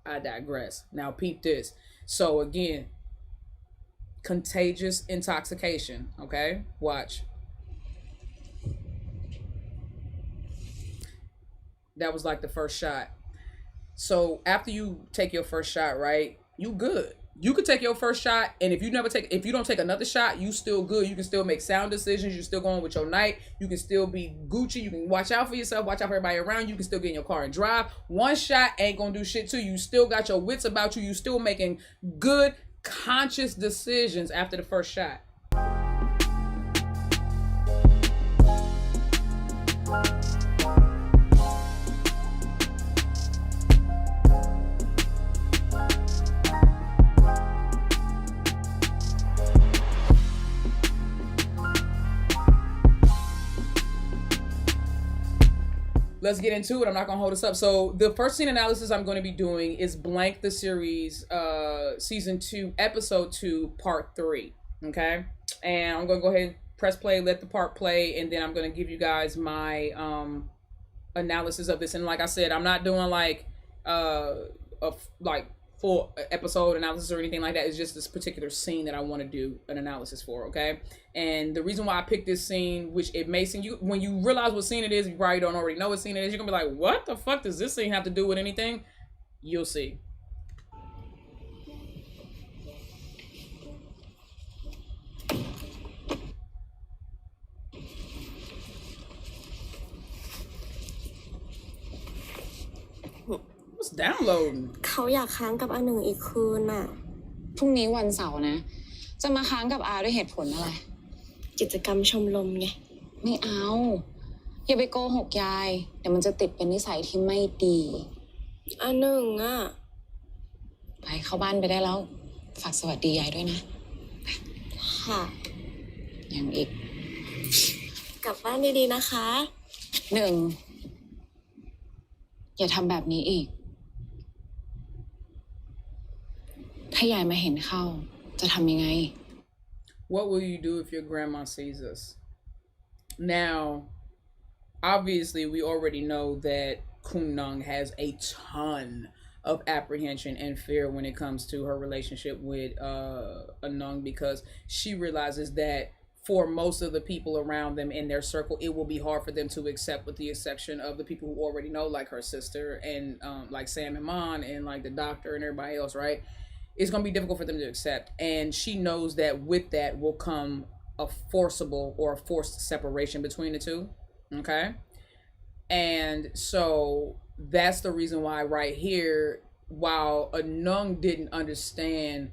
I digress. Now peep this. So again, contagious intoxication. Okay, watch. That was like the first shot. So after you take your first shot, right, you good. You could take your first shot, and if you don't take another shot, you still good. You can still make sound decisions. You're still going with your night. You can still be Gucci. You can watch out for yourself, watch out for everybody around you. You can still get in your car and drive. One shot ain't gonna do shit to you. You still got your wits about you. You still making good, conscious decisions after the first shot. Let's get into it. I'm not gonna hold us up. So the first scene analysis I'm going to be doing is Blank the Series, season 2, episode 2, part 3. Okay, and I'm gonna go ahead and press play, let the part play, and then I'm gonna give you guys my analysis of this. And like I said, I'm not doing like a like full episode analysis or anything like that. It's just this particular scene that I want to do an analysis for. Okay, and the reason why I picked this scene, which it may seem, you when you realize what scene it is, you probably don't already know what scene it is. You're gonna be like, what the fuck does this scene have to do with anything? You'll see. What's downloading? เขาอยากค้างกับอาหนึ่งอีกคืนน่ะพรุ่งนี้วันเสาร์นะจะมาค้างกับอาด้วยเหตุผลอะไรกิจกรรมชมรมไงไม่เอาอย่าไปโกหกยายเดี๋ยวมันจะติดเป็นนิสัยที่ไม่ดีอาหนึ่งอ่ะไปเข้าบ้านไปได้แล้วฝากสวัสดียายด้วยนะค่ะยังอีกกลับบ้านดีๆนะคะหนึ่งอย่าทำแบบนี้อีกถ้ายายมาเห็นเข้าจะทำยังไง What will you do if your grandma sees us? Now, obviously, we already know that Kunung has a ton of apprehension and fear when it comes to her relationship with Anung, because she realizes that for most of the people around them in their circle, it will be hard for them to accept, with the exception of the people who already know, like her sister and like Sam and Mon and like the doctor and everybody else, right? It's going to be difficult for them to accept. And she knows that with that will come a forcible or a forced separation between the two. Okay. And so that's the reason why right here, while Anung didn't understand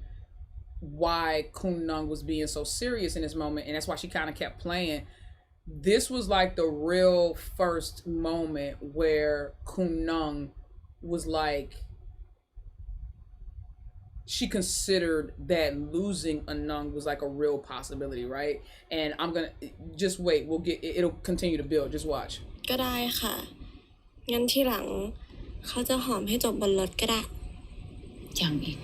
why Kunung was being so serious in this moment, and that's why she kind of kept playing, this was like the real first moment where Kunung was like, she considered that losing Anung was like a real possibility, right? And I'm gonna just wait. It'll continue to build. Just watch. ก็ได้ค่ะงั้นที่หลังเขาจะหอมให้จบบนรถก็ได้ยังอีก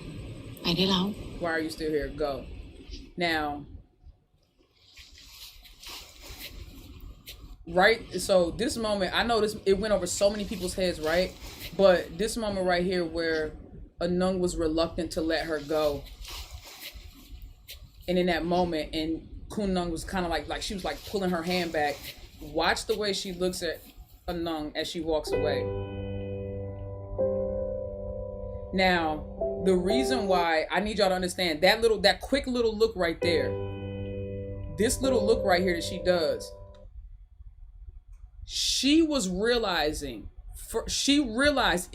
ไปได้แล้ว Why are you still here? Go. Now, right? So this moment, I know this, it went over so many people's heads, right? But this moment right here where Anung was reluctant to let her go, and in that moment, and Kunung was kind of like she was like pulling her hand back. Watch the way she looks at Anung as she walks away. Now, the reason why I need y'all to understand that quick little look right there, this little look right here that she does, she realized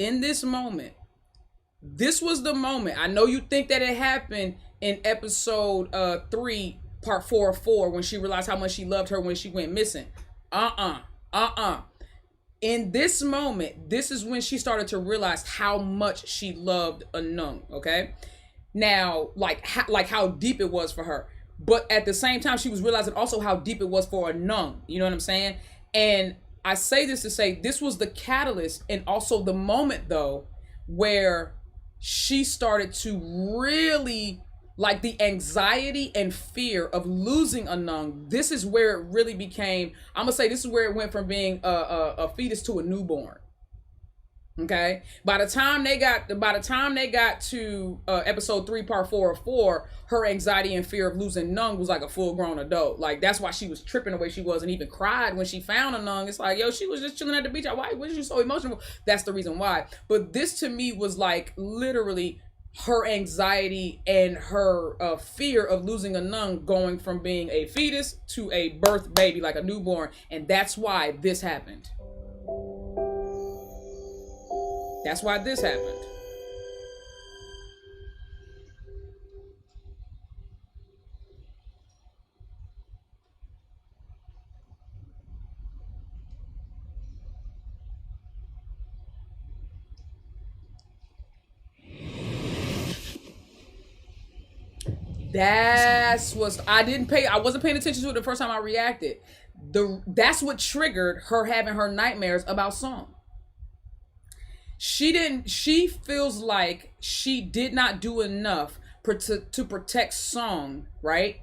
in this moment, this was the moment. I know you think that it happened in episode 3, part 4 of 4, when she realized how much she loved her when she went missing. In this moment, this is when she started to realize how much she loved Anung, okay? Now, like how deep it was for her. But at the same time, she was realizing also how deep it was for Anung. You know what I'm saying? And I say this to say, this was the catalyst and also the moment, though, where she started to really, like, the anxiety and fear of losing Anung. This is where it really became, I'm gonna say this is where it went from being a fetus to a newborn. Okay. By the time they got to episode 3, part 4 of 4, her anxiety and fear of losing Nung was like a full grown adult. Like that's why she was tripping the way she was, and even cried when she found a Nung. It's like, yo, she was just chilling at the beach. Why was you so emotional? That's the reason why. But this to me was like literally her anxiety and her fear of losing a Nung going from being a fetus to a birth baby, like a newborn, and that's why this happened. That's why this happened. That's what I wasn't paying attention to it the first time I reacted. That's what triggered her having her nightmares about Song. She feels like she did not do enough to protect Song, right?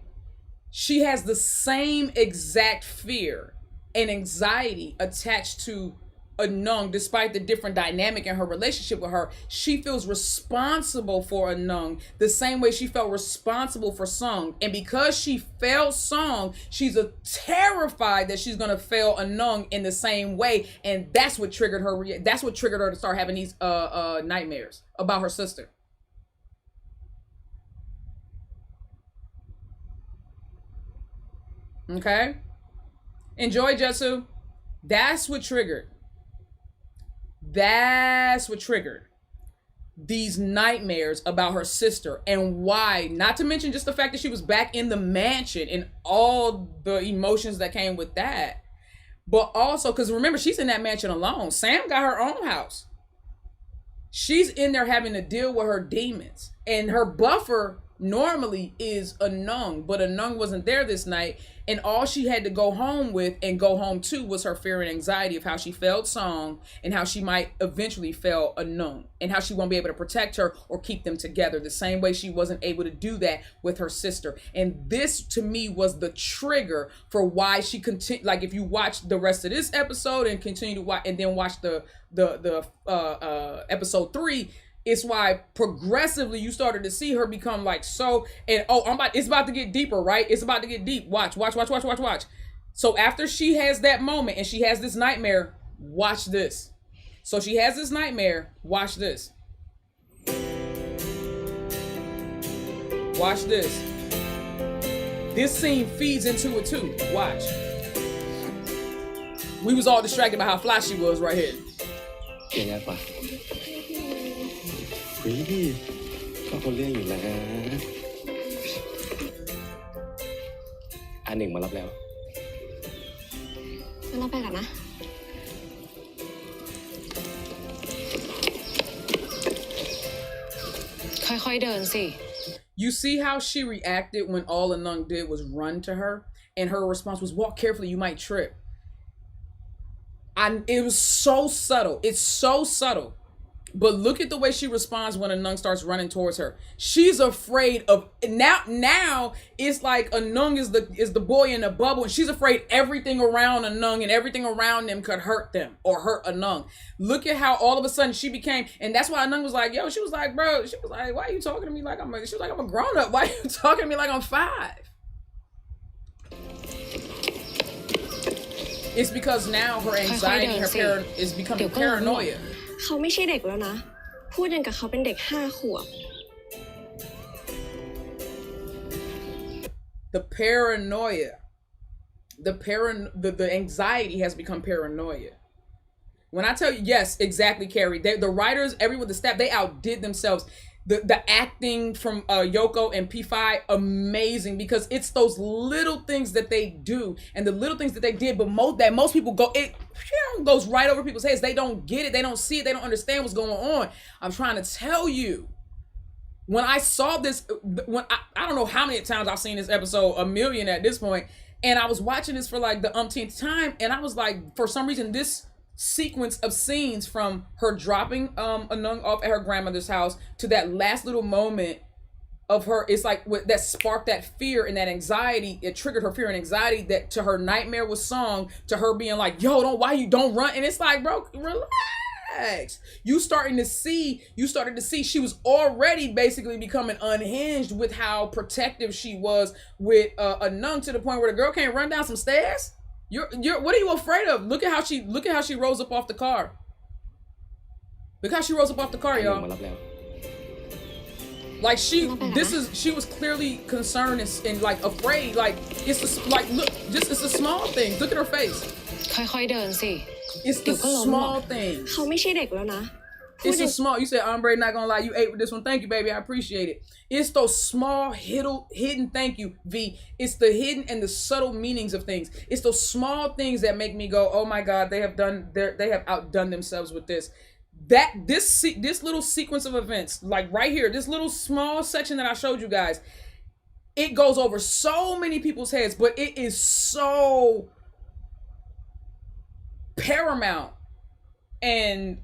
She has the same exact fear and anxiety attached to a Nung, despite the different dynamic in her relationship with her. She feels responsible for a Nung the same way she felt responsible for Song. And because she failed Song, she's terrified that she's gonna fail a Nung in the same way. And that's what triggered her. That's what triggered her to start having these nightmares about her sister. Okay? Enjoy, Jetsu. That's what triggered these nightmares about her sister, and why, not to mention just the fact that she was back in the mansion and all the emotions that came with that, but also because remember, she's in that mansion alone. Sam got her own house. She's in there having to deal with her demons, and her buffer normally is a Nung, but a Nung wasn't there this night, and all she had to go home with and go home to was her fear and anxiety of how she failed Song and how she might eventually fail a Nung, and how she won't be able to protect her or keep them together the same way she wasn't able to do that with her sister. And this to me was the trigger for why she continued. Like if you watch the rest of this episode and continue to watch and then watch the episode 3, it's why progressively you started to see her become like so, and it's about to get deeper, right? It's about to get deep. Watch. So after she has that moment and she has this nightmare, watch this. So she has this nightmare, watch this. Watch this. This scene feeds into it too. Watch. We was all distracted by how fly she was right here. ก็คนเรื่องอยู่นะอันหนึ่งมารับแล้ว งั้นเราไปกันนะ ค่อยๆเดินสิ You see how she reacted when all a Nung did was run to her, and her response was, walk carefully, you might trip. It was so subtle. It's so subtle. But look at the way she responds when a Nung starts running towards her. She's afraid of now it's like a Nung is the boy in the bubble, and she's afraid everything around a Nung and everything around them could hurt them or hurt a Nung. Look at how all of a sudden she became, and that's why a Nung was like, yo, she was like, bro, she was like, why are you talking to me like I'm a grown up? Why are you talking to me like I'm 5? It's because now her anxiety, is becoming paranoia. เขาไม่ใช่เด็กแล้วนะ พูดอย่างกับเขาเป็นเด็ก5 ขวบ The paranoia, the anxiety has become paranoia. When I tell you, yes, exactly, Carrie. The writers, everyone, the staff, they outdid themselves. The acting from Yoko and P5, amazing, because it's those little things that they do and the little things that they did, but most people it goes right over people's heads. They don't get it, they don't see it, they don't understand what's going on. I'm trying to tell you. When I saw this, I don't know how many times I've seen this episode, a million at this point, and I was watching this for like the umpteenth time, and I was like, for some reason, this sequence of scenes from her dropping a Nung off at her grandmother's house to that last little moment of her, it's like that sparked that fear and that anxiety. It triggered her fear and anxiety that to her nightmare with Song, to her being like, yo, don't run. And it's like, bro, relax. Facts. You started to see she was already basically becoming unhinged with how protective she was with a nun, to the point where the girl can't run down some stairs. You're what are you afraid of? Look at how she rose up off the car. Look how she rose up off the car, y'all. Like she was clearly concerned and like afraid. Like it's a small thing. Look at her face. ค่อยๆเดินสิ It's the small things. เขาไม่ใช่เด็กแล้วนะ It's the small. You said, Ombre, not gonna lie, you ate with this one. Thank you, baby. I appreciate it. It's those small hidden. Thank you, V. It's the hidden and the subtle meanings of things. It's those small things that make me go, oh my God, they have outdone themselves with this. This little sequence of events, like right here, this little small section that I showed you guys, it goes over so many people's heads, but it is so paramount and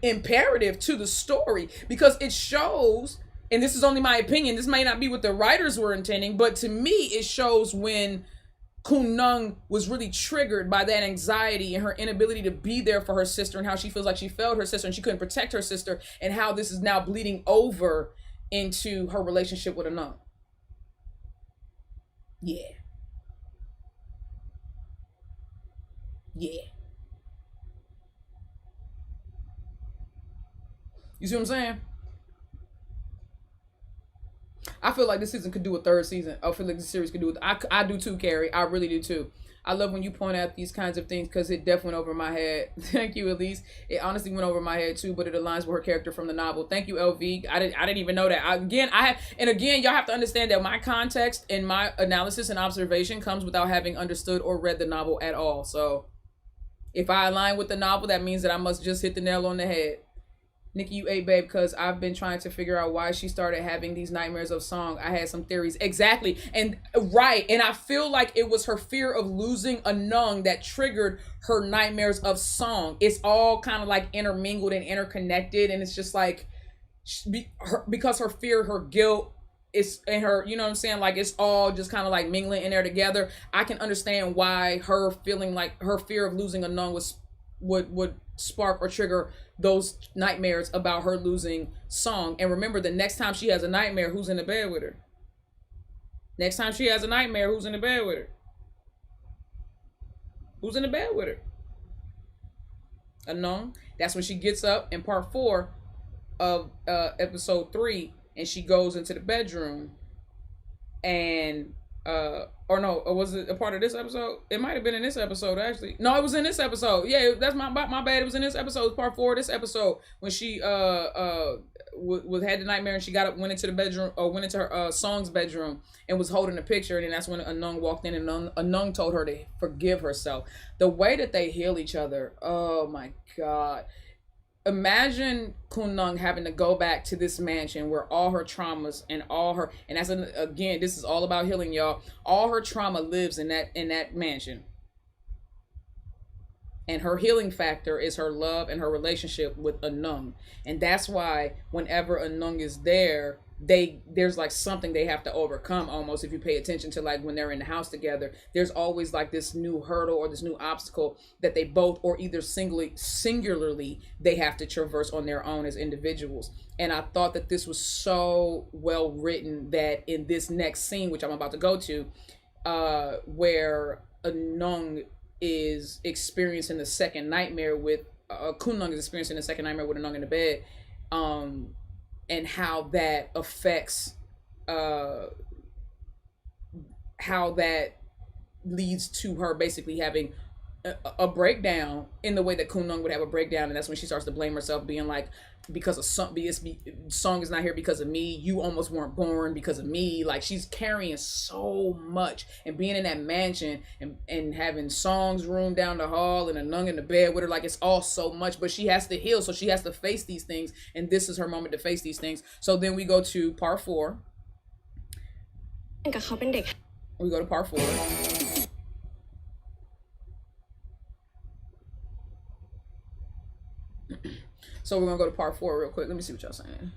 imperative to the story, because it shows, and this is only my opinion, this may not be what the writers were intending, but to me it shows when Kun Nung was really triggered by that anxiety and her inability to be there for her sister, and how she feels like she failed her sister and she couldn't protect her sister, and how this is now bleeding over into her relationship with a nun. Yeah. You see what I'm saying? I feel like this season could do a third season. I feel like this series could do it. I do too, Carrie. I really do too. I love when you point out these kinds of things, because it definitely went over my head. Thank you, Elise. It honestly went over my head too, but it aligns with her character from the novel. Thank you, LV. I didn't even know that. Again, y'all have to understand that my context and my analysis and observation comes without having understood or read the novel at all. So if I align with the novel, that means that I must just hit the nail on the head. Nikki, you ate, babe, because I've been trying to figure out why she started having these nightmares of song. I had some theories. Exactly. And right. And I feel like it was her fear of losing a nun that triggered her nightmares of song. It's all kind of like intermingled and interconnected. And it's just like, because her fear, her guilt, and her, you know what I'm saying? Like it's all just kind of like mingling in there together. I can understand why her feeling like her fear of losing a nun would spark or trigger those nightmares about her losing song. And remember, the next time she has a nightmare, who's in the bed with her? Next time she has a nightmare, who's in the bed with her? Who's in the bed with her? A nun. That's when she gets up in part 4 of episode 3, and she goes into the bedroom, and or no, was it a part of this episode? It might have been in this episode, actually. No, it was in this episode. Yeah, that's my bad. It was in this episode. It's part 4 of this episode, when she had the nightmare, and she got up, went into the bedroom, or went into her song's bedroom, and was holding a picture. And then that's when a nun walked in, and a nun told her to forgive herself. The way that they heal each other, oh my God. Imagine Kun Nung having to go back to this mansion where all her traumas and again, this is all about healing, y'all. All her trauma lives in that mansion. And her healing factor is her love and her relationship with Anung. And that's why whenever Anung is there, there's like something they have to overcome, almost, if you pay attention to like when they're in the house together. There's always like this new hurdle or this new obstacle that they both, or either singularly they have to traverse on their own as individuals. And I thought that this was so well written that in this next scene, which I'm about to go to, where Anung is experiencing the second nightmare with Kun Nung is experiencing the second nightmare with Anung in the bed, and how that affects, how that leads to her basically having a breakdown in the way that Kun Nung would have a breakdown. And that's when she starts to blame herself, being like, because of song is not here because of me, you almost weren't born because of me. Like, she's carrying so much, and being in that mansion and having Song's room down the hall and Anung in the bed with her, like, it's all so much. But she has to heal, so she has to face these things, and this is her moment to face these things. So then we go to part 4. We go to part 4. So we're going to go to part 4 real quick. Let me see what y'all saying.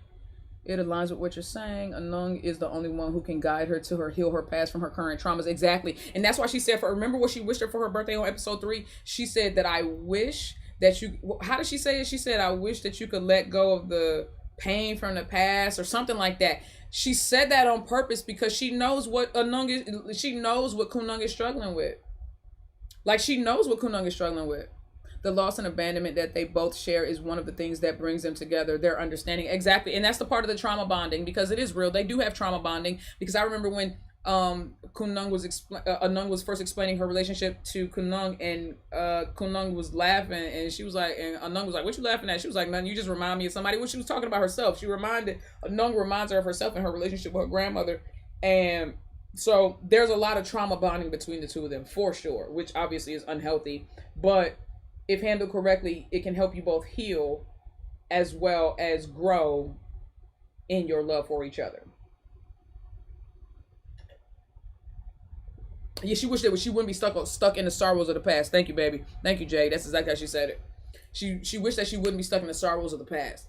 It aligns with what you're saying. Anung is the only one who can guide her to heal her past from her current traumas. Exactly. And that's why she said, remember what she wished her for her birthday on episode 3? She said that I wish that you, how did she say it? She said, I wish that you could let go of the pain from the past or something like that. She said that on purpose because she knows what Anung is, she knows what Kunung is struggling with. Like, she knows what Kunung is struggling with. The loss and abandonment that they both share is one of the things that brings them together, their understanding. Exactly. And that's the part of the trauma bonding, because it is real. They do have trauma bonding, because I remember when Kunung was Anung was first explaining her relationship to Kunung, and Kunung was laughing, and she was like, and Anung was like, what you laughing at? She was like, nothing, you just remind me of somebody. When she was talking about herself, Anung reminds her of herself and her relationship with her grandmother. And so there's a lot of trauma bonding between the two of them, for sure, which obviously is unhealthy, but if handled correctly, it can help you both heal as well as grow in your love for each other. Yeah, she wished that she wouldn't be stuck in the sorrows of the past. Thank you, baby. Thank you, Jay. That's exactly how she said it. She wished that she wouldn't be stuck in the sorrows of the past.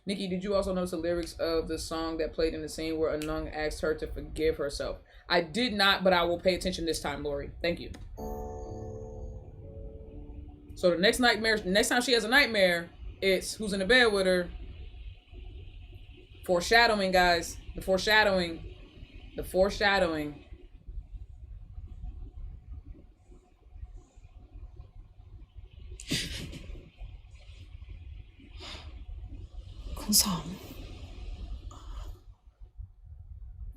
Nikki, did you also notice the lyrics of the song that played in the scene where Anung asked her to forgive herself? I did not, but I will pay attention this time, Lori. Thank you. So the next time she has a nightmare, it's who's in the bed with her. Foreshadowing, guys. The foreshadowing. The foreshadowing.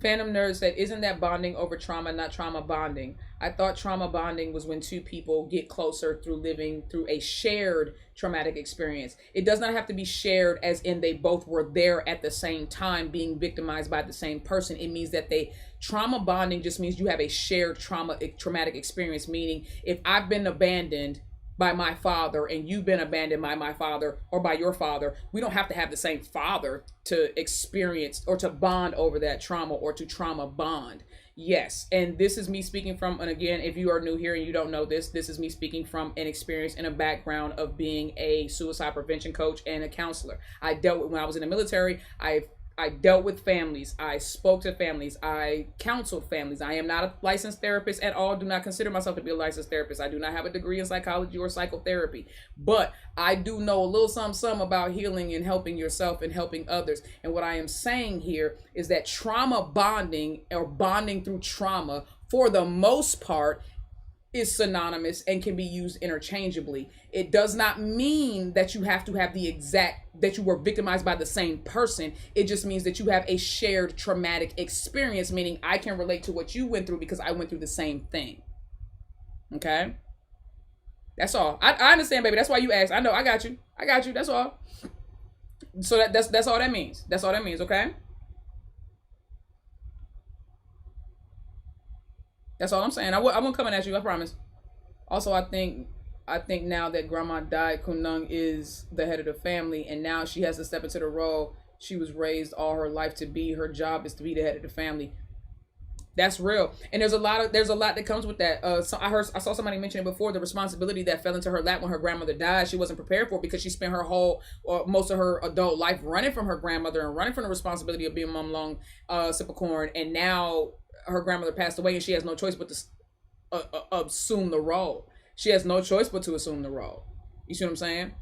Phantom Nerd said, isn't that bonding over trauma, not trauma bonding? I thought trauma bonding was when two people get closer through living through a shared traumatic experience. It does not have to be shared as in they both were there at the same time being victimized by the same person. It means that trauma bonding just means you have a shared traumatic experience, meaning if I've been abandoned by my father and you've been abandoned by my father or by your father, we don't have to have the same father to experience or to bond over that trauma or to trauma bond. Yes, and this is me speaking from, and again, if you are new here and you don't know this is me speaking from an experience and a background of being a suicide prevention coach and a counselor. I dealt with, when I was in the military, I dealt with families. I spoke to families. I counseled families. I am not a licensed therapist at all. Do not consider myself to be a licensed therapist. I do not have a degree in psychology or psychotherapy. But I do know a little something about healing and helping yourself and helping others. And what I am saying here is that trauma bonding, or bonding through trauma, for the most part, is synonymous and can be used interchangeably. It does not mean that you have to have that you were victimized by the same person. It just means that you have a shared traumatic experience, meaning I can relate to what you went through because I went through the same thing. Okay? That's all. I understand, baby. That's why you asked. I know. I got you. That's all. So that's all that means. That's all that means, okay? That's all I'm saying. I won't coming at you, I promise. Also, I think now that grandma died, Kunung is the head of the family, and now she has to step into the role she was raised all her life to be. Her job is to be the head of the family. That's real. And there's a lot that comes with that. So I saw somebody mention it before, the responsibility that fell into her lap when her grandmother died. She wasn't prepared for it because she spent her most of her adult life running from her grandmother and running from the responsibility of being mom long sip of corn. And now her grandmother passed away, and she has no choice but to assume the role. She has no choice but to assume the role. You see what I'm saying?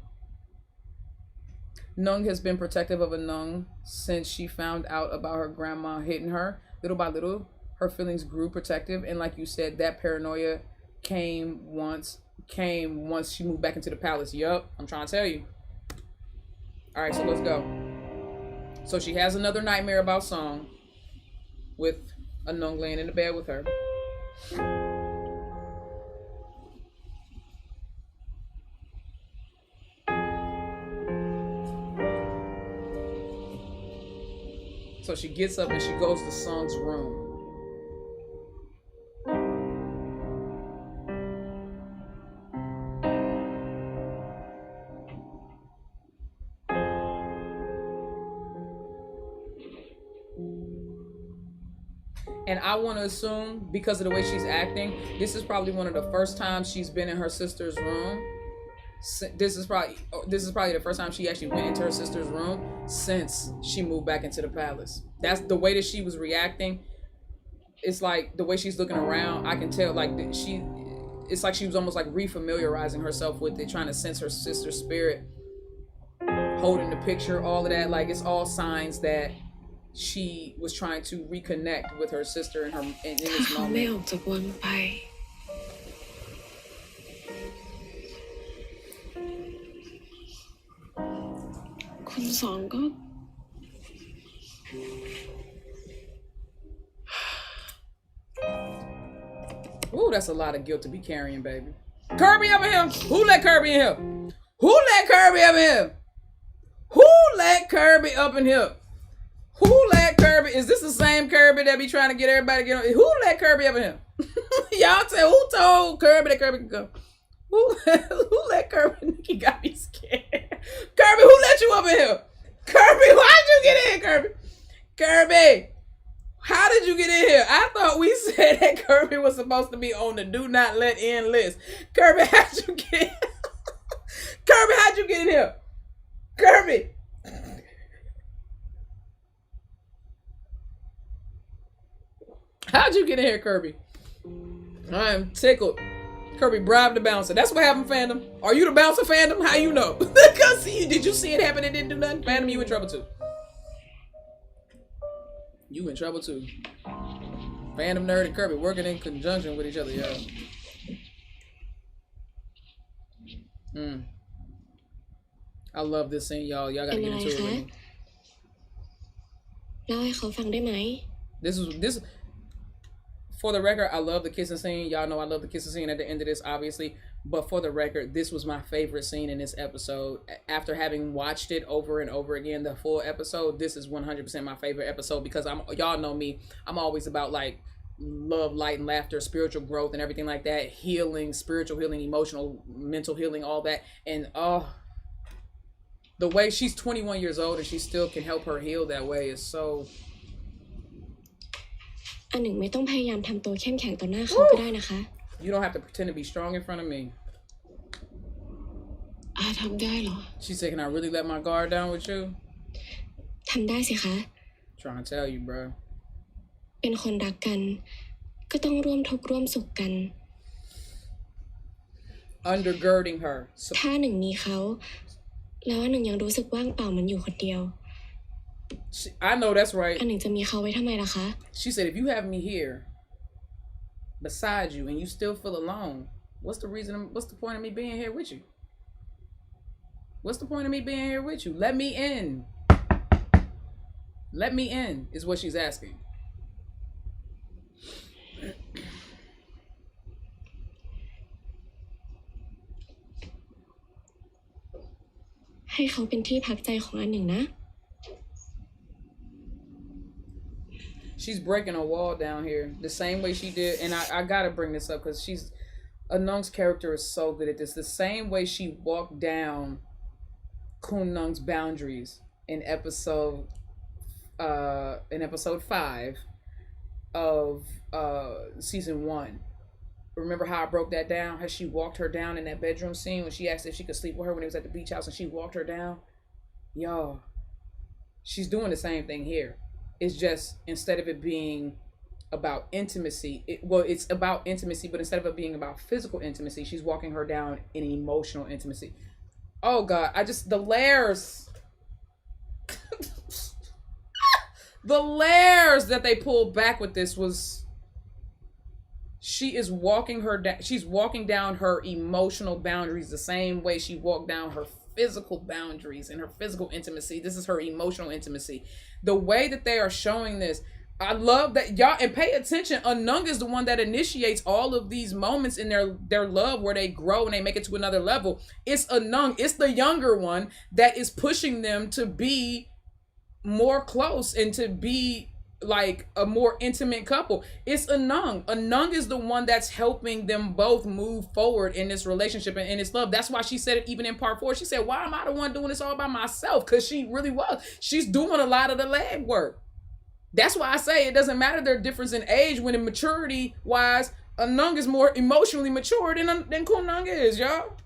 Nung has been protective of Anung since she found out about her grandma hitting her. Little by little, her feelings grew protective, and like you said, that paranoia came once she moved back into the palace. Yup, I'm trying to tell you. All right, so let's go. So she has another nightmare about Song with Anung laying in the bed with her. So she gets up and she goes to Song's room. And I want to assume, because of the way she's acting, this is probably one of the first times she's been in her sister's room. This is probably the first time she actually went into her sister's room since she moved back into the palace. That's the way that she was reacting. It's like the way she's looking around. I can tell, like, it's like she was almost like refamiliarizing herself with it, trying to sense her sister's spirit, holding the picture, all of that. Like, it's all signs that she was trying to reconnect with her sister in in ถ้า this เขาไม่อ moment. อกจากวังไป คุณสองก็ Ooh, that's a lot of guilt to be carrying, baby. Kirby up in here. Who let Kirby in here? Who let Kirby up in here? Who let Kirby up in here? Who let Kirby? Is this the same Kirby that be trying to get everybody to get on? Who let Kirby up in here? Y'all tell who told Kirby that Kirby could go? Who let Kirby? Nikki got me scared. Kirby, who let you up in here? Kirby, why'd you get in, Kirby? Kirby, how did you get in here? I thought we said that Kirby was supposed to be on the do not let in list. Kirby, how'd you get in? Kirby, how'd you get in here? Kirby. How'd you get in here, Kirby? I am tickled. Kirby bribed the bouncer. That's what happened, fandom. Are you the bouncer, fandom? How you know? Because did you see it happen? It didn't do nothing. Fandom, you in trouble too. You in trouble too. Fandom Nerd and Kirby working in conjunction with each other, y'all. I love this scene, y'all. Y'all gotta เป็น get อะไร into it คะ with me. เล่าให้เขาฟังได้ไหม This for the record, I love the kissing scene. Y'all know I love the kissing scene at the end of this, obviously. But for the record, this was my favorite scene in this episode. After having watched it over and over again, the full episode, this is 100% my favorite episode because y'all know me. I'm always about like love, light, and laughter, spiritual growth, and everything like that. Healing, spiritual healing, emotional, mental healing, all that. And the way she's 21 years old and she still can help her heal that way is so. อันหนึ่งไม่ต้องพยายามทำตัวเข้มแข็งต่อหน้าเขาก็ได้นะคะ You don't have to pretend to be strong in front of me. ทำได้เหรอ She said, can I really let my guard down with you? ทำได้สิคะ Trying to tell you, bro. เป็นคนรักกันก็ต้องร่วมทุกข์ร่วมสุขกัน Undergirding her. ถ้าหนึ่งมีเขาแล้วหนึ่งยังรู้สึกว่างเปล่าเหมันอยู่คนเดียว I know that's right. อันหนึ่งจะมีเขาไว้ทำไมล่ะคะ She said, if you have me here beside you and you still feel alone, what's the point of me being here with you? What's the point of me being here with you? Let me in. Let me in is what she's asking. ให้เขาเป็นที่พักใจของอันหนึ่งนะ She's breaking a wall down here the same way she did, and I gotta bring this up because Anung's character is so good at this. The same way she walked down Kun Nung's boundaries in episode 5 of season 1. Remember how I broke that down? How she walked her down in that bedroom scene when she asked if she could sleep with her when he was at the beach house and she walked her down? Y'all, she's doing the same thing here. It's just, instead of it being about intimacy, it's about intimacy, but instead of it being about physical intimacy, she's walking her down in emotional intimacy. Oh God, the layers. The layers that they pulled back with this was, she's walking down her emotional boundaries the same way she walked down her physical boundaries and her physical intimacy. This is her emotional intimacy. The way that they are showing this, I love that, y'all, and pay attention. Anung is the one that initiates all of these moments in their love where they grow and they make it to another level. It's Anung, it's the younger one that is pushing them to be more close and to be like a more intimate couple. It's Anung. Anung is the one that's helping them both move forward in this relationship and in this love. That's why she said it even in part 4. She said, why am I the one doing this all by myself? Because she really was. She's doing a lot of the leg work. That's why I say it doesn't matter their difference in age, when in maturity wise, Anung is more emotionally mature than Kunung is, y'all.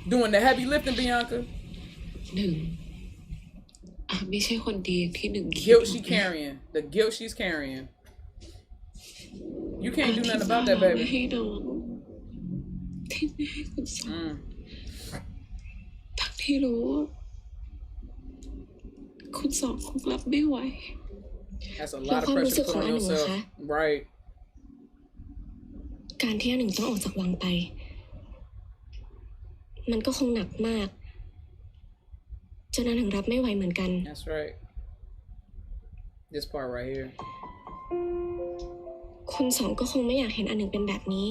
Doing the heavy lifting, Bianca. หนึ่งไม่ใช่คนดีที่หนึ่ง Guilt she's carrying. The guilt she's carrying. You can't do nothing about that, ไม่ baby. ให้น้องที่ไม่ให้คุณสอง ทั้งที่รู้ว่าคุณสองคงรับไม่ไหว That's a แล้ lot ว of ความรู้ pressure สึ to กของ put อั on นหนึ่งนะ yourself. คะ Right. การที่อันหนึ่งต้องออกจากวังไป มันก็คงหนักมากจนอันหนึ่งรับไม่ไหวเหมือนกัน That's right. This part right here. คุณสองก็คงไม่อยากเห็นอันหนึ่งเป็นแบบนี้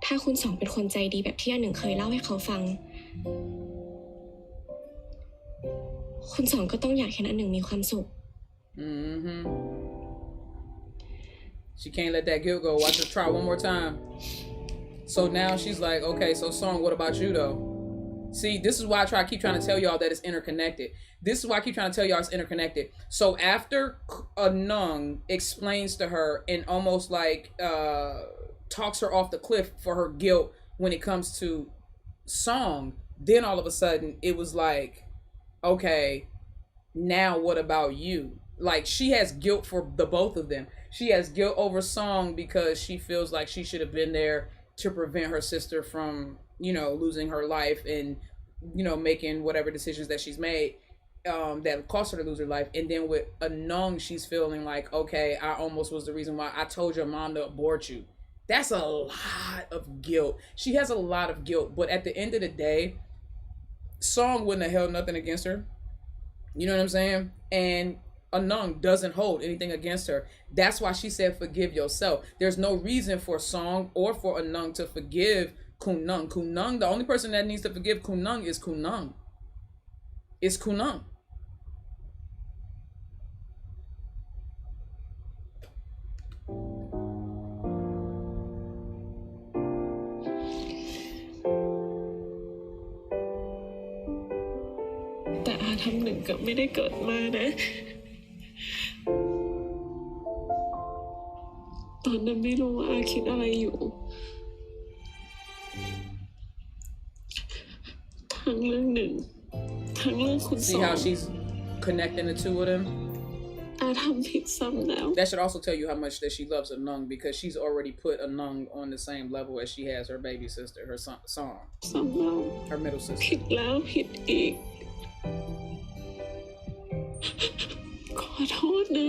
ถ้าคุณสองเป็นคนใจดีแบบที่อันหนึ่งเคยเล่าให้เขาฟัง คุณสองก็ต้องอยากเห็นอันหนึ่งมีความสุข Mm-hmm. She can't let that guilt go. Watch her try one more time. So now she's like, okay, so Song, what about you though? See, this is why I keep trying to tell y'all that it's interconnected. This is why I keep trying to tell y'all it's interconnected. So after Anung explains to her and almost like talks her off the cliff for her guilt when it comes to Song, then all of a sudden it was like, okay, now what about you? Like she has guilt for the both of them. She has guilt over Song because she feels like she should have been there to prevent her sister from, you know, losing her life and, you know, making whatever decisions that she's made that caused her to lose her life. And then with Anung, she's feeling like, okay, I almost was the reason why I told your mom to abort you. That's a lot of guilt. She has a lot of guilt. But at the end of the day, Song wouldn't have held nothing against her. You know what I'm saying? And Anung doesn't hold anything against her. That's why she said forgive yourself. There's no reason for Song or for Anung to forgive Kunung. Kunung, the only person that needs to forgive Kunung is Kunung. It's Kunung. But อาทำหนึ่งกับไม่ได้เกิดมานะ ตอนนั้นไม่รู้ว่าอาคิดอะไรอยู่ ทั้งเรื่องหนึ่ง ทั้งเรื่องคุณส See อง how she's connecting the two of them? อาทำผิดซ้ำแล้ว That should also tell you how much that she loves Anung because she's already put Anung on the same level as she has her baby sister, her Song, ซ้ำแล้ว her middle ผิ sister. ดแล้วผิดอีก ขอโทษนะ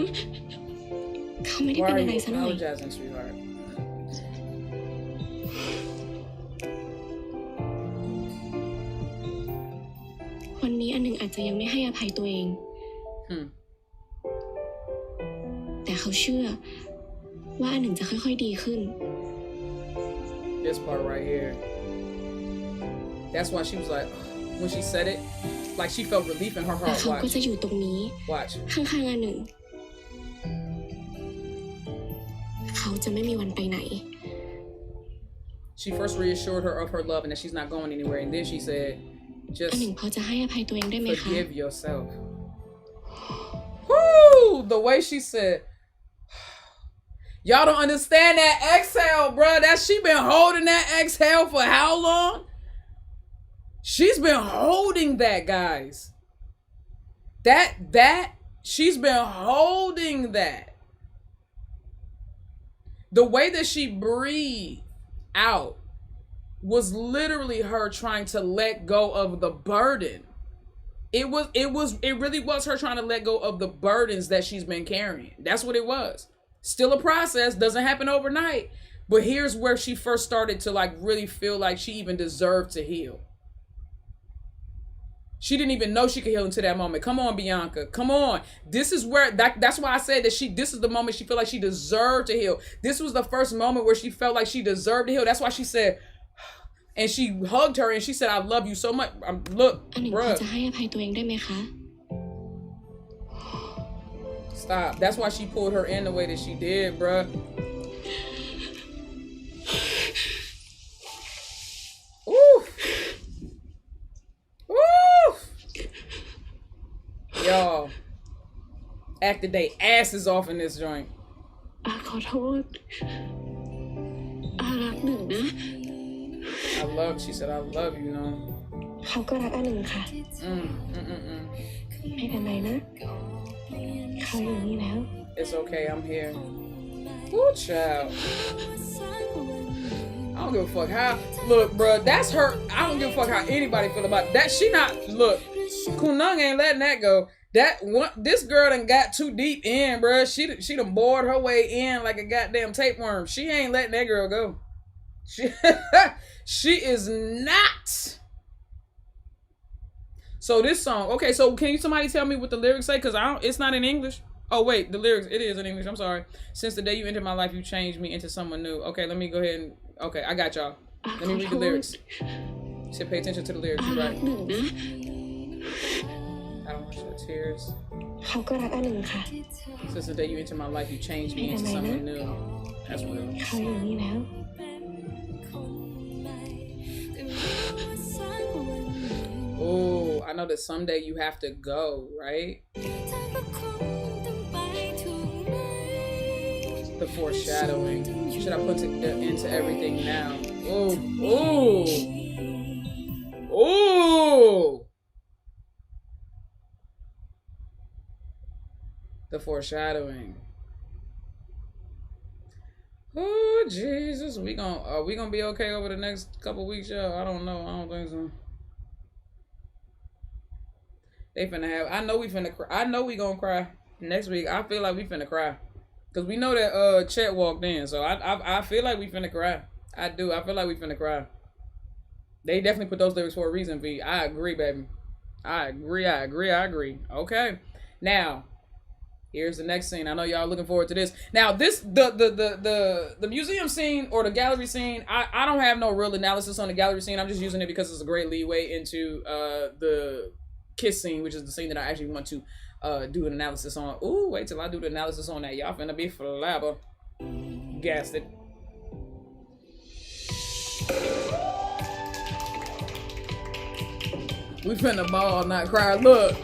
เขาไม่ได้ Why เป็น are อะไร you ซะหน่อย apologizing, sweetheart? วันนี้อันหนึ่งอาจจะยังไม่ให้อภัยตัวเอง แต่เขาเชื่อว่าอันหนึ่งจะค่อยๆดีขึ้น This part right here. That's why she was like, when she said it, like she felt relief in her และ heart. เขาก็ Watch. จะอยู่ตรงนี้ Watch. ข้างๆอันหนึ่ง เขาจะไม่มีวันไปไหน She first reassured her of her love and that she's not going anywhere. And then she said, อันหนึ่ง just พอจะให้อภัยตัวเองได้ไหมคะ forgive yourself. Woo! The way she said, y'all don't understand that exhale, bruh. That she been holding that exhale for how long? She's been holding that, guys. She's been holding that. The way that she breathed out was literally her trying to let go of the burden. It really was her trying to let go of the burdens that she's been carrying. That's what it was. Still a process, doesn't happen overnight. But here's where she first started to like really feel like she even deserved to heal. She didn't even know she could heal until that moment. Come on, Bianca. Come on. This is where that's why I said that this is the moment she felt like she deserved to heal. This was the first moment where she felt like she deserved to heal. That's why she said, and she hugged her and she said, I love you so much. Look, อันหนึ่งพอ bruh. จะให้อภัยตัวเองได้ไหมคะ Stop. That's why she pulled her in the way that she did, bruh. Ooh. Ooh. Y'all acted they asses off in this joint. อาขอโทษ อารักหนึ่งนะ She said, I love you, know. เขาก็รักอันหนึ่งค่ะ ไม่เป็นไรนะ เขาอยู่นี่แล้ว It's okay, I'm here. Ooh, child. I don't give a fuck how. Look, bro, that's her. I don't give a fuck how anybody feel about that. She not. Look, Kunung ain't letting that go. That one, this girl done got too deep in, bro. She done bored her way in like a goddamn tapeworm. She ain't letting that girl go. She is not. So this song, okay. So can you somebody tell me what the lyrics say? Cause it's not in English. Oh wait, the lyrics. It is in English. I'm sorry. Since the day you entered my life, you changed me into someone new. Okay, let me go ahead and. Okay, I got y'all. Let me read the lyrics. So pay attention to the lyrics, right? I don't want to shed tears. Since the day you entered my life, you changed me into someone new. That's real. Oh, I know that someday you have to go, right? The foreshadowing. Should I put into everything now? Ooh. Ooh. Ooh. The foreshadowing. Oh, Jesus. Are we gonna be okay over the next couple weeks, y'all? I don't know. I don't think so. They finna have. I know we finna cry. I know we gonna cry next week. I feel like we finna cry. Cause we know that Chet walked in, so I feel like we finna cry. I do. I feel like we finna cry. They definitely put those lyrics for a reason, V. I agree, baby. I agree. Okay. Now, here's the next scene. I know y'all looking forward to this. Now, the museum scene or the gallery scene, I don't have no real analysis on the gallery scene. I'm just using it because it's a great leeway into the kiss scene, which is the scene that I actually want to do an analysis on. Ooh, wait till I do the analysis on that. Y'all finna be flabber. Gassed it. We finna ball, not cry. Look.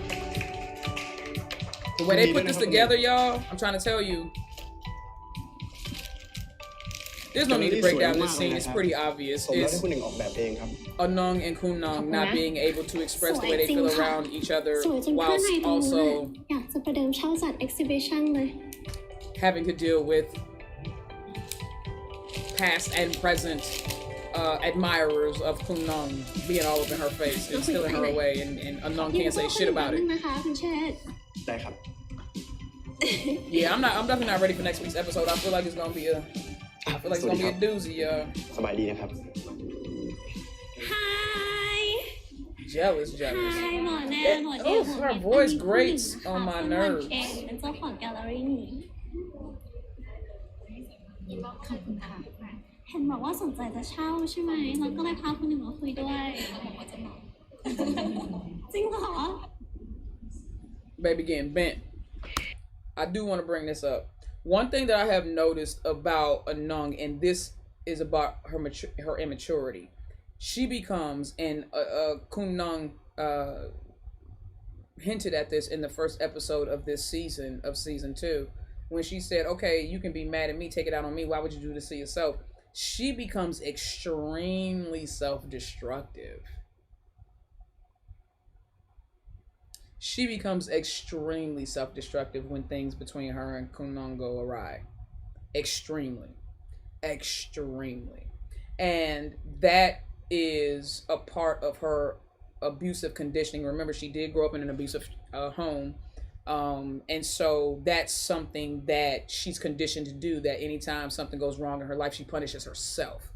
The way they put this together, y'all, I'm trying to tell you. There's no need to break down this scene. It's pretty obvious. It's Anung and Kunung not being able to express the way they feel around each other, whilst also having to deal with past and present admirers of Kunung being all up in her face and stealing her away, and Anung can't say shit about it. Yeah, I'm definitely not ready for next week's episode. I feel like it's gonna be a doozy, y'all. Hi. Jealous. Hi, Oh, her voice grates on my nerves. เป็นเจ้าของแกลเลอรี่นี้ขอบคุณค่ะเห็นบอกว่าสนใจจะเช่าใช่ไหมเราก็เลยพาคุณหนึ่งมาคุยด้วยบอกว่าจะเหมาจริงเหรอ Baby getting bent. I do want to bring this up. One thing that I have noticed about Anung, and this is about her immaturity, she becomes, and Kunung hinted at this in the first episode of this season, of season 2, when she said, okay, you can be mad at me, take it out on me, why would you do this to yourself? She becomes extremely self-destructive. She becomes extremely self-destructive when things between her and Kunung go awry. Extremely. And that is a part of her abusive conditioning. Remember, she did grow up in an abusive home. And so that's something that she's conditioned to do, that anytime something goes wrong in her life, she punishes herself.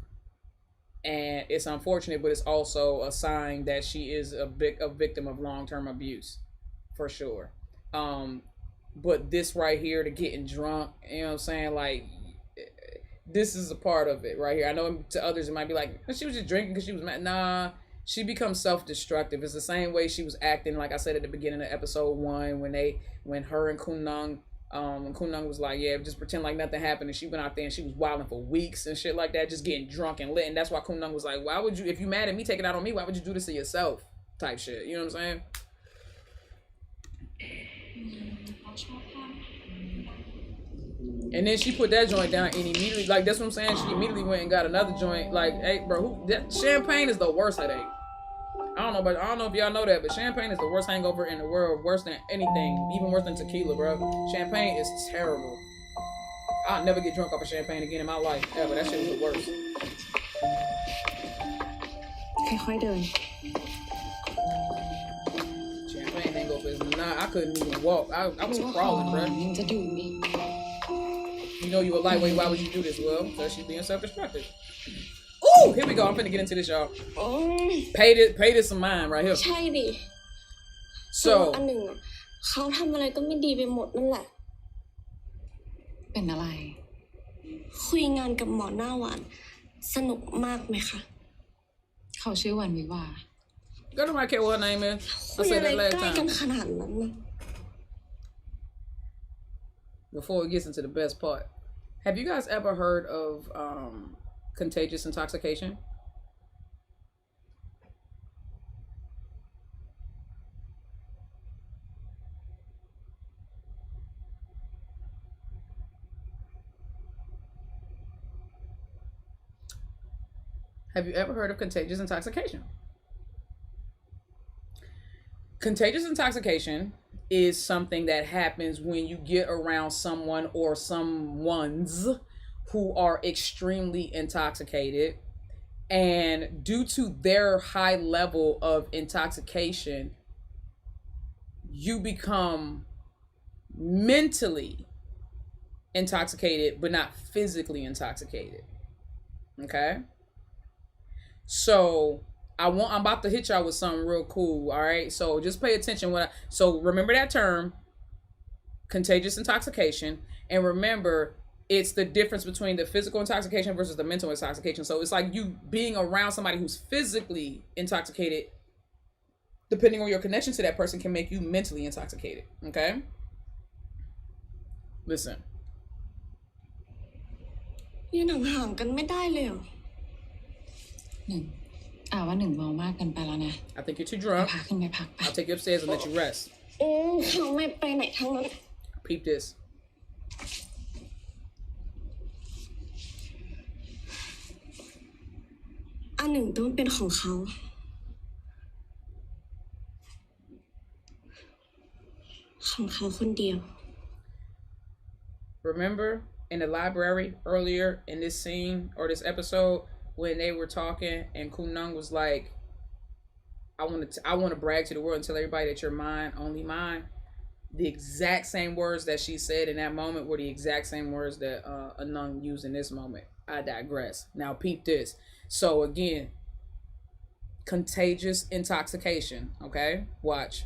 And it's unfortunate, but it's also a sign that she is a victim of long-term abuse. For sure. But this right here, to getting drunk, you know what I'm saying? Like, this is a part of it right here. I know to others it might be like, she was just drinking because she was mad. Nah, she becomes self-destructive. It's the same way she was acting, like I said at the beginning of episode 1, when her and Kunung, Kunung was like, yeah, just pretend like nothing happened, and she went out there and she was wilding for weeks and shit like that, just getting drunk and lit. And that's why Kunung was like, why would you, if you mad at me, take it out on me, why would you do this to yourself? Type shit. You know what I'm saying? And then she put that joint down and immediately, like, that's what I'm saying, she immediately went and got another joint. Like, hey, bro, that champagne is the worst headache. I don't know if y'all know that, but champagne is the worst hangover in the world, worse than anything, even worse than tequila, bro. Champagne is terrible. I'll never get drunk off of champagne again in my life ever. That shit was the worst. ค่อยๆเดิน Champagne ain't go for his. Nah, I couldn't even walk. I was crawling, bro. ยังจะดื่มอีก You know you a lightweight. Why would you do this? Well, because she's being self-destructive. Ooh, here we go. I'm finna get into this, y'all. โอ้ย Pay this some mind right here. ใช่ดิ So อันหนึ่งอะเขาทำอะไรก็ไม่ดีไปหมดนั่นแหละ เป็นอะไร คุยงานกับหมอหน้าหวานสนุกมากไหมคะ เขาชื่อวันวิวา go to my care what her name is. คุ I ย said อะไร that ใกล้ last กัน time. ขนาดนั้นนะ Before it gets into the best part, have you guys ever heard of contagious intoxication? Have you ever heard of contagious intoxication? Contagious intoxication is something that happens when you get around someone or someones who are extremely intoxicated, and due to their high level of intoxication, you become mentally intoxicated but not physically intoxicated. Okay? So I'm about to hit y'all with something real cool. All right. So just pay attention so remember that term, contagious intoxication. And remember, it's the difference between the physical intoxication versus the mental intoxication. So it's like you being around somebody who's physically intoxicated, depending on your connection to that person, can make you mentally intoxicated. Okay. Listen. ยืนห่างๆกันไม่ได้เลยเหรอ หนึ่งว่าหนึ่งเมามากเกินไปแล้วนะ I think you're too drunk. พาขึ้นไปพักไป I'll take you upstairs and let you rest. เขาไม่ไปไหนทั้งนั้น Peep this. อันหนึ่งต้องเป็นของเขา ของเขาคนเดียว Remember in the library earlier in this scene or this episode when they were talking and Kunung was like, I want to brag to the world and tell everybody that you're mine, only mine. The exact same words that she said in that moment were the exact same words that Anung used in this moment. I digress. Now peep this. So again, contagious intoxication. Okay, watch.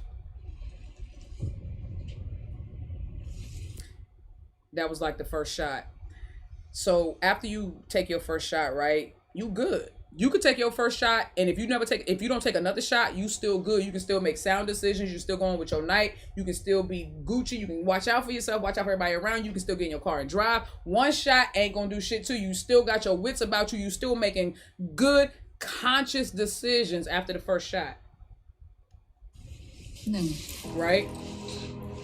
That was like the first shot. So after you take your first shot, right, you good. You could take your first shot, and if you don't take another shot, you still good. You can still make sound decisions. You're still going with your night. You can still be Gucci. You can watch out for yourself, watch out for everybody around you. You can still get in your car and drive. One shot ain't gonna do shit to you. You still got your wits about you. You still making good, conscious decisions after the first shot. Right?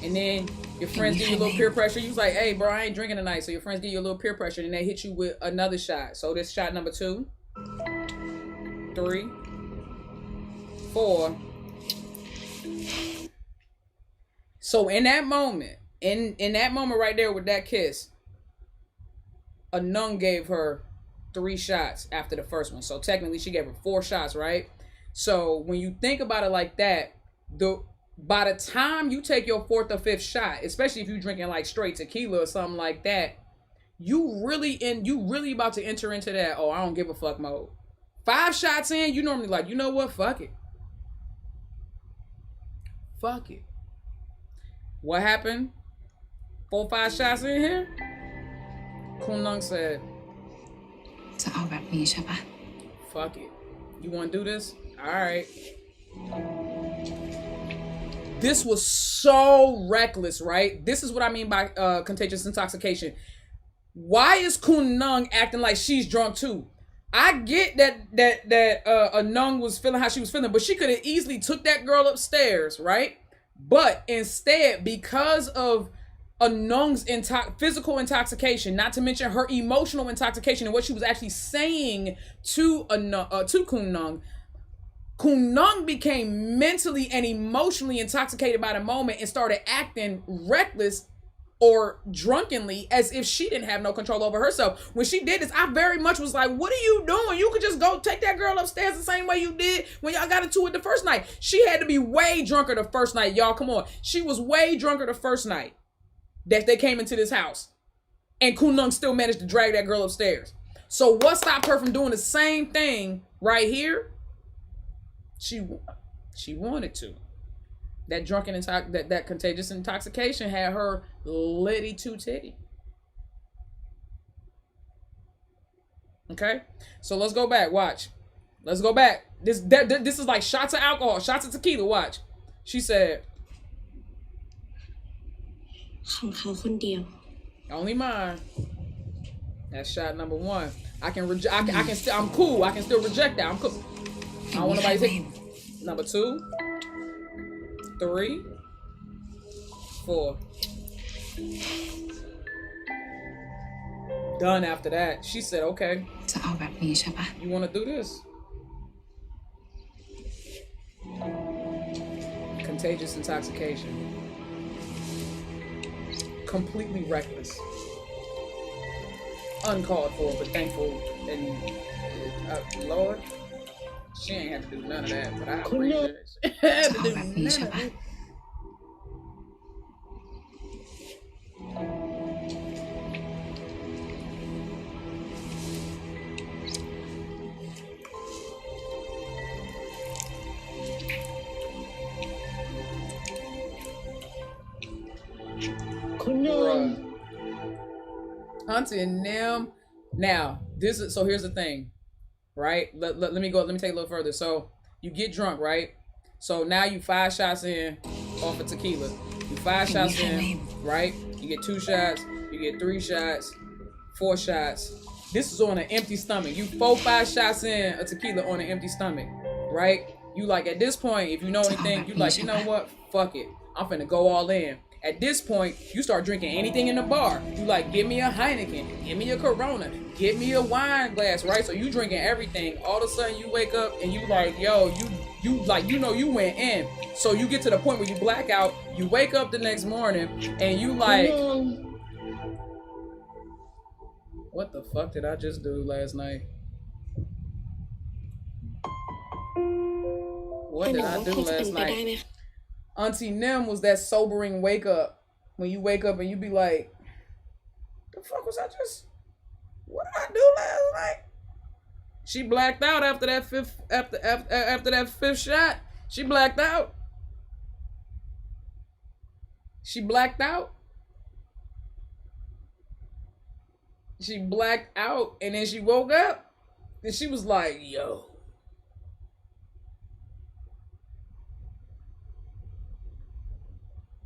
And then your friends give you a little peer pressure. You was like, hey, bro, I ain't drinking tonight. So your friends give you a little peer pressure, and they hit you with another shot. So this shot number 2, 3, 4. So in that moment, in that moment right there with that kiss, a nun gave her 3 shots after the first one. So technically she gave her 4 shots, right? So when you think about it like that, by the time you take your 4th or 5th shot, especially if you're drinking like straight tequila or something like that, you really about to enter into that, oh, I don't give a fuck mode. 5 shots in, you normally like, you know what? Fuck it. Fuck it. What happened? 4, 5 shots in here? Kunlung said, จะเอาแบบนี้ใช่ปะ fuck it. You want to do this? All right. This was so reckless, right? This is what I mean by contagious intoxication. Why is Kunlung acting like she's drunk too? I get that Anung was feeling how she was feeling, but she could have easily took that girl upstairs, right? But instead, because of Anung's physical intoxication, not to mention her emotional intoxication and what she was actually saying to Kunlung, Kunlung became mentally and emotionally intoxicated by the moment and started acting reckless or drunkenly as if she didn't have no control over herself. When she did this, I very much was like, what are you doing? You could just go take that girl upstairs the same way you did when y'all got into it the first night. She had to be way drunker the first night, y'all. Come on. She was way drunker the first night that they came into this house. And Kunlung still managed to drag that girl upstairs. So what stopped her from doing the same thing right here? She wanted to. That drunken that contagious intoxication had her litty too titty. Okay, so let's go back. Watch. Let's go back. This is like shots of alcohol, shots of tequila. Watch. She said, ของเขาคนเดียว only mine. That's shot number one. I can still, I'm cool. I can still reject that. I'm cool. I don't want nobody to take number 2, 3, 4. Done after that. She said, okay. จะเอาแบบนี้ใช่ปะ You want to do this? Contagious intoxication. Completely reckless. Uncalled for, but thankful. And Lord, she ain't have to do none of that, but I appreciate it. She had to do none of it. Hunter and them. Now, this is so. Here's the thing, right? Let me go. Let me take a little further. So you get drunk, right? So now you 5 shots in off of tequila. You 5 shots in, right? You get 2 shots. You get 3 shots, 4 shots. This is on an empty stomach. You 4, 5 shots in a tequila on an empty stomach, right? You like at this point, if you know anything, you like, you know what? Fuck it. I'm finna go all in. At this point, you start drinking anything in the bar. You like, give me a Heineken, give me a Corona, give me a wine glass, right? So you drinking everything. All of a sudden, you wake up and you like, yo, you like, you know, you went in. So you get to the point where you black out. You wake up the next morning and you like, what the fuck did I just do last night? What did I do last night? Auntie Nim was that sobering wake up. When you wake up and you be like, the fuck was I just, what did I do last night? She blacked out after that fifth shot. She blacked out. She blacked out. She blacked out and then she woke up and she was like, yo.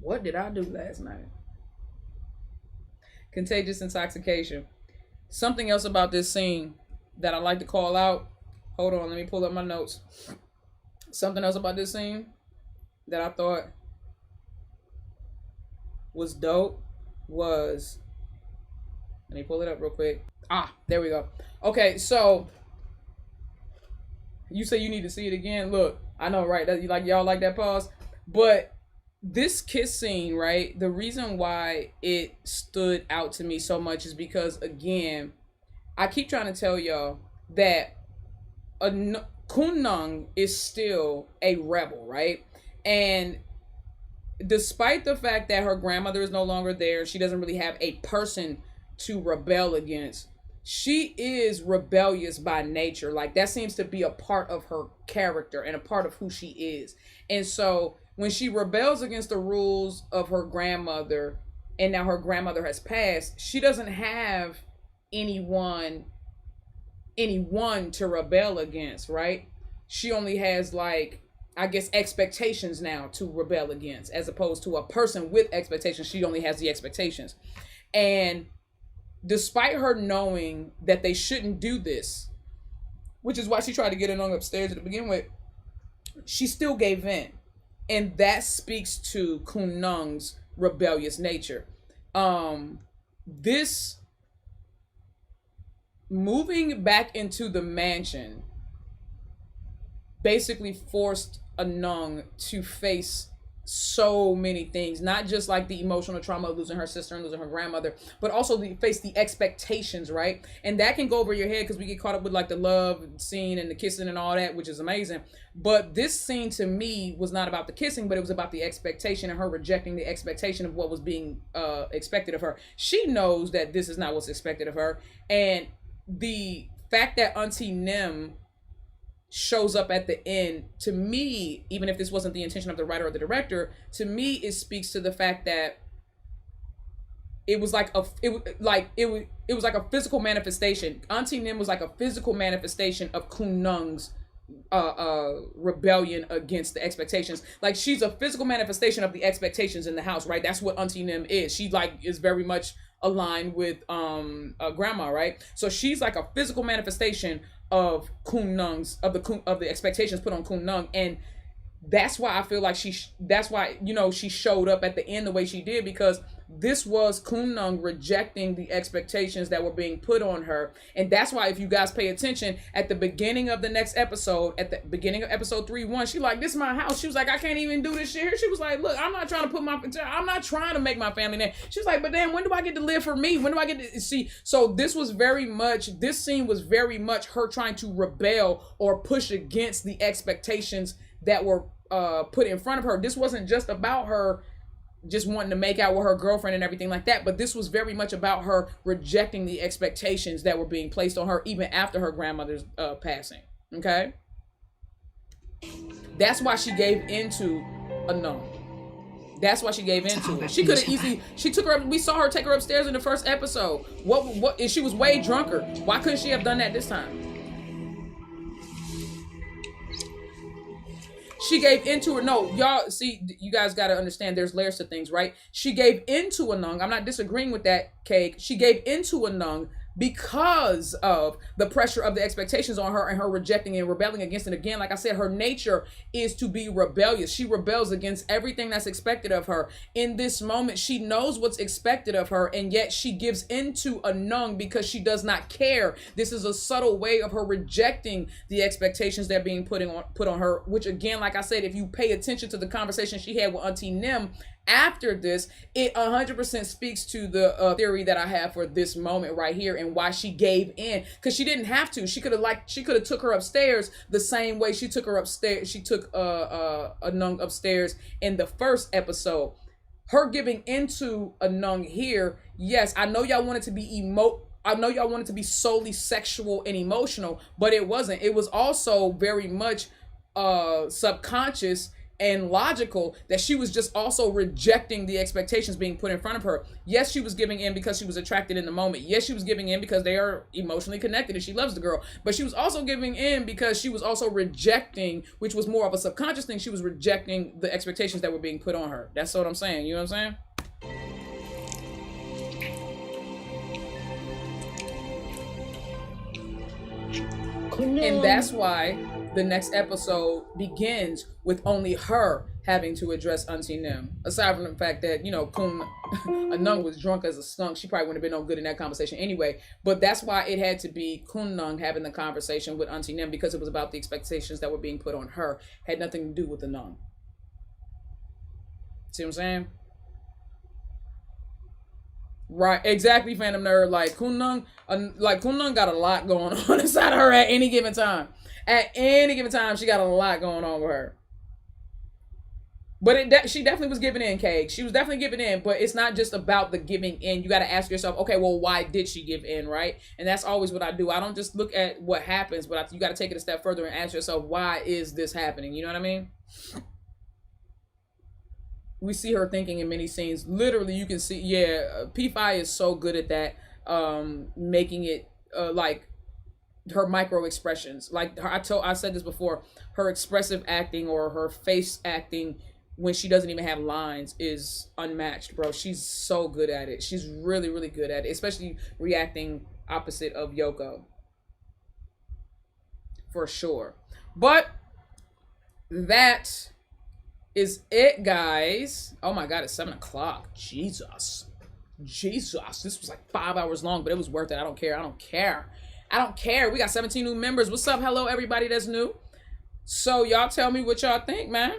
What did I do last night? Contagious intoxication. Something else about this scene that I like to call out. Hold on, let me pull up my notes. Something else about this scene that I thought was dope was, let me pull it up real quick. There we go. Okay, so you say you need to see it again. Look, I know, right? That you like, y'all like that pause, but this kiss scene, right? The reason why it stood out to me so much is because, again, I keep trying to tell y'all that Kunlung is still a rebel, right? And despite the fact that her grandmother is no longer there, she doesn't really have a person to rebel against. She is rebellious by nature. Like, that seems to be a part of her character and a part of who she is. And so when she rebels against the rules of her grandmother, and now her grandmother has passed, she doesn't have anyone to rebel against, right? She only has, like, I guess, expectations now to rebel against, as opposed to a person with expectations. She only has the expectations. And despite her knowing that they shouldn't do this, which is why she tried to get Unung upstairs to begin with, she still gave in. And that speaks to Kunlung's rebellious nature. This moving back into the mansion basically forced Unung to face so many things, not just like the emotional trauma of losing her sister and losing her grandmother, but also face the expectations, right? And that can go over your head because we get caught up with like the love scene and the kissing and all that, which is amazing. But this scene to me was not about the kissing, but it was about the expectation and her rejecting the expectation of what was being expected of her. She knows that this is not what's expected of her. And the fact that Auntie Nim shows up at the end, to me, even if this wasn't the intention of the writer or the director, to me it speaks to the fact that it was like a physical manifestation. Auntie Nim was like a physical manifestation of Kun Nung's rebellion against the expectations. Like, she's a physical manifestation of the expectations in the house, right? That's what Auntie Nim is. She like is very much aligned with grandma, right? So she's like a physical manifestation of Kun Nung's of the expectations put on Kun Nung. And that's why I feel like she showed up at the end the way she did, because this was Kun Nung rejecting the expectations that were being put on her. And that's why, if you guys pay attention, at the beginning of the next episode, at the beginning of episode 3-1, she like, this is my house. She was like, I can't even do this shit here. She was like, look, I'm not trying to make my family name. She was like, but then when do I get to live for me? When do I get to see? So this scene was very much her trying to rebel or push against the expectations that were put in front of her. This wasn't just about her just wanting to make out with her girlfriend and everything like that, but this was very much about her rejecting the expectations that were being placed on her even after her grandmother's passing. Okay, that's why she gave into a no. That's why she gave into it. She could have easily, we saw her take her upstairs in the first episode. What she was way drunker. Why couldn't she have done that this time? She gave into her. No, y'all see, you guys got to understand there's layers to things, right? She gave into a Nung. I'm not disagreeing with that, Cake. She gave into a Nung because of the pressure of the expectations on her and her rejecting and rebelling against it. Again, like I said, her nature is to be rebellious. She rebels against everything that's expected of her. In this moment, she knows what's expected of her, and yet she gives into a Nung because she does not care. This is a subtle way of her rejecting the expectations that are being put on her, which, again, like I said, if you pay attention to the conversation she had with Auntie Nim after this, it 100% speaks to the theory that I have for this moment right here and why she gave in, because she didn't have to. She could have took her upstairs the same way she took her upstairs. She took a Nung upstairs in the first episode. Her giving into a Nung here, yes, I know y'all wanted to be I know y'all wanted to be solely sexual and emotional, but it wasn't. It was also very much subconscious and logical that she was just also rejecting the expectations being put in front of her. Yes, she was giving in because she was attracted in the moment. Yes, she was giving in because they are emotionally connected and she loves the girl. But she was also giving in because she was also rejecting, which was more of a subconscious thing. She was rejecting the expectations that were being put on her. That's what I'm saying. You know what I'm saying? And that's why the next episode begins with only her having to address Auntie Nim. Aside from the fact that, a Nung was drunk as a skunk, she probably wouldn't have been no good in that conversation anyway. But that's why it had to be Kun Nung having the conversation with Auntie Nim, because it was about the expectations that were being put on her. Had nothing to do with the Nung. See what I'm saying? Right, exactly, Phantom Nerd. Like Kun Nung got a lot going on inside of her at any given time. At any given time, she got a lot going on with her. But she definitely was giving in, Cake. She was definitely giving in, but it's not just about the giving in. You got to ask yourself, okay, well, why did she give in, right? And that's always what I do. I don't just look at what happens, but you got to take it a step further and ask yourself, why is this happening? You know what I mean? We see her thinking in many scenes. Literally, you can see, P5 is so good at that, making it like her micro expressions. Like I said this before, her expressive acting or her face acting when she doesn't even have lines is unmatched, bro. She's so good at it. She's really, really good at it, especially reacting opposite of Yoko. For sure. But that is it, guys. Oh my God, it's 7 o'clock. Jesus. This was like 5 hours long, but it was worth it. I don't care. We got 17 new members. What's up? Hello, everybody that's new. So y'all tell me what y'all think, man.